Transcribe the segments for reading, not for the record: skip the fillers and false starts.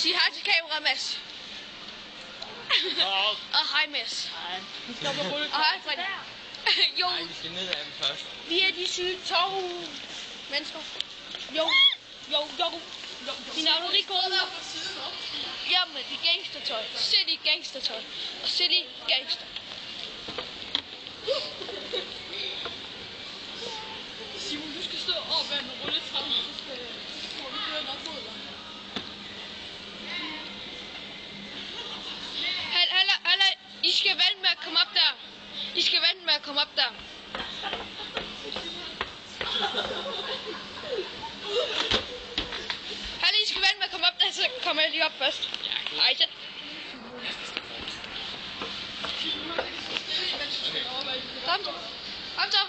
Sig hej til kameraet, Mads. Og hej, Mads. Nej. Og hej, Fredrik. Jo. Nej, vi skal ned af dem først. Vi er de syge mennesker. Jo. De navne er rigtig gode. Jamen, det er gangstertøj. City gangstertøj. Og City gangster. Simon, du skal stå over bag med rulletrappen, så får vi køren op mod dig. Halla, I skal vente med at komme op der. I skal vente med at komme op der. Halla, I skal vente med at komme op der, så kommer jeg lige op først. Hej så. Kom så.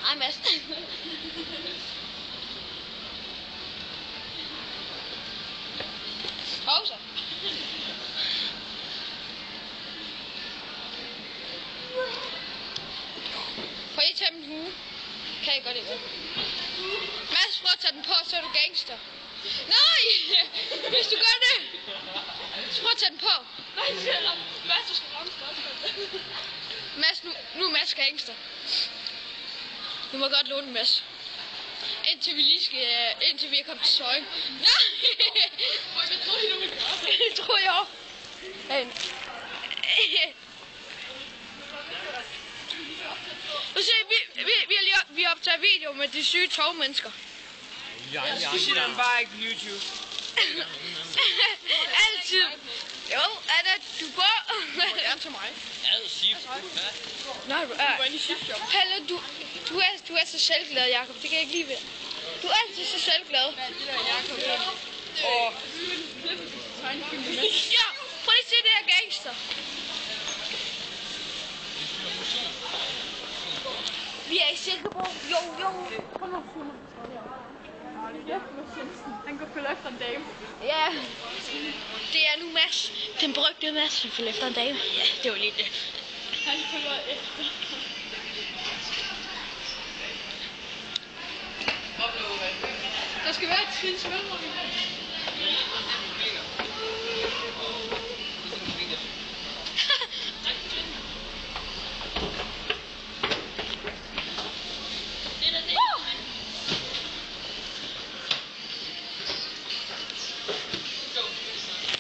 Hej, Mads. Hov så. Får I tage min hue? Kan I godt ikke? Mads, prøv at tage den på, så er du gangster. Nej! Hvis du gør det! Så prøv at tage den på. Nej, Mads, du skal ramme spørgsmålet. Mads, nu er Mads gangster. Du må godt låne Mads. Indtil vi er kommet til Søjen. Nej! Jeg troede, du ville gøre det. Det tror jeg også. Nu se, vi optager video med de syge togmennesker. Du siger den bare ikke på YouTube. Altid. Jo, Anna, du går. Gerne til mig. Ad, Sif. Nej, du Du var inde i shift-job. Palle, du er så selvglad, Jacob. Det kan jeg ikke lide ved. Du er altid så selvglad. Det der Jacob. Ja, prøv lige at se det her gangster. Vi er i Silkeborg. Jo. Kom nu, Simon. Han går følge efter en dame. Ja, det er nu Mads. Den berygtede Mads, som følger efter en dame. Ja, det var lige det. Han følger efter. Der skal være et trin svømmer.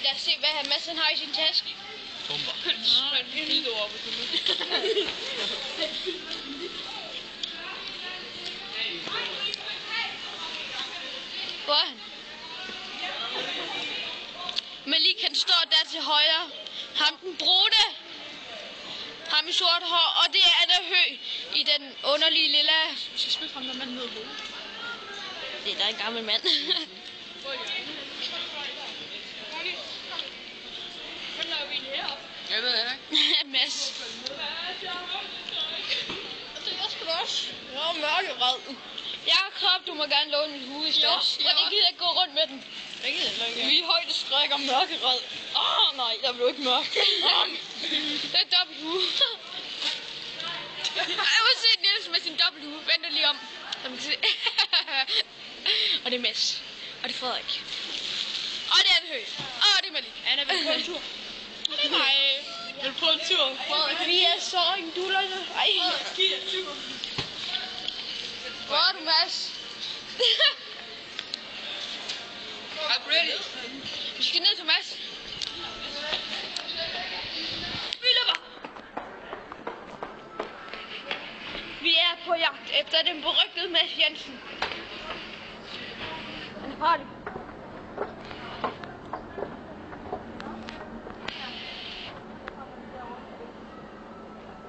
Lad os se, hvad Mads har i sin taske. Tumper. Han fylder over på det. Hvor er han? Malik, han står der til højre. Ham den brune. Ham i sort hår. Og det er Anna Høgh i den underlige lille... Vi skal spille ham der mand ned i hovedet. Det er da en gammel mand. Hvad laver vi egentlig heroppe? Jeg ved ikke. Mads. Det er sgu da også. Jeg er mørkeret. Jakob, du må gerne låne min hue i stedet. Ja. Og det gider ikke gå rundt med den. Jeg gider ikke. Vi er højdeskrækker mørkeret. Nej, der blev ikke mørkt. Det er dobbelt hue. Jeg må se Niels med sin dobbelt hue. Vent lige om. Så man kan se. Og det er Mads. Og det er Frederik. Og det er Anne Høgh. Og det er Malik. Anna, vil du på en tur? Og det er mig. Vil du på en tur? Frederik, Vi er så en dullerne. Ej. giv jer tur. Hvor er du, Mads? I'm ready. Vi skal ned til Mads. Vi løber. Vi er på jagt efter den berygtede Mads Jensen. Han er farlig.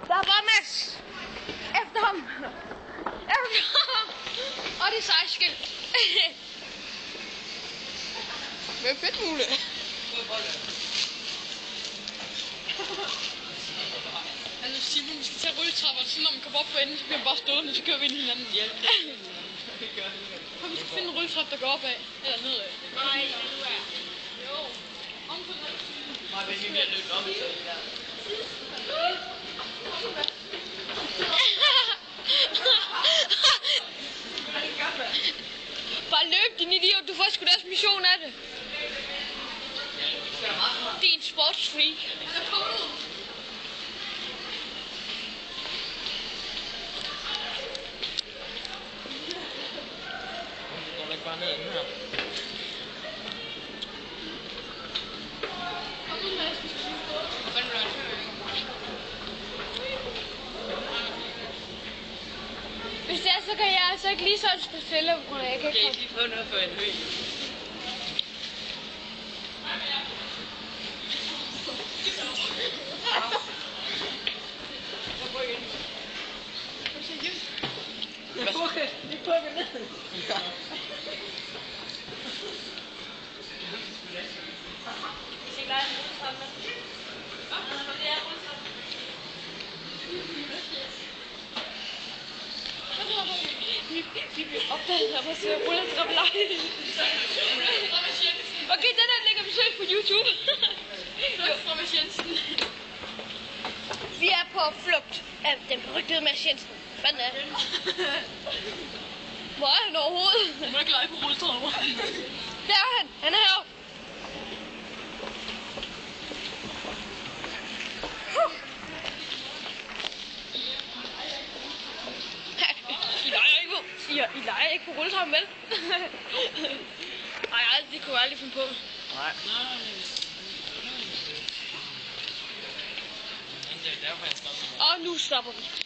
Der var Mads. Efter ham. Og det er sejskilt. Hvad er fedt muligt? Altså Simon, vi skal tage rulletrapperne, så når man kommer op på enden, så bliver man bare stående, så kører vi ind i hinanden. Ja. Og vi skal finde en rulletrappe, der går opad, eller nedad. Nej, du er. Jo. Om på den. Nej, men vi bliver nødt om i sådan der. definition af det? Din sportsfreak. Går ikke bare ned ad den her? Hvis det er, så kan jeg altså ikke lige sådan specielle, hvor jeg kan Kan I lige få noget for en høj? Okay, vi plukker ned. Vi bliver opdaget af at se rulletrappeleje. Okay, den der lægger vi selv på YouTube. Vi er på flugt af den berygtede Mads Jensen. Hvordan er det? Hvor er han overhovedet? Jeg må ikke lege på rulletrapper. Der er han. Han er heroppe. I leger ikke på rulletrappen, vel? Nej, det kunne jeg aldrig finde på. Nej. Det er derfor, jeg stopper. Og nu stopper vi.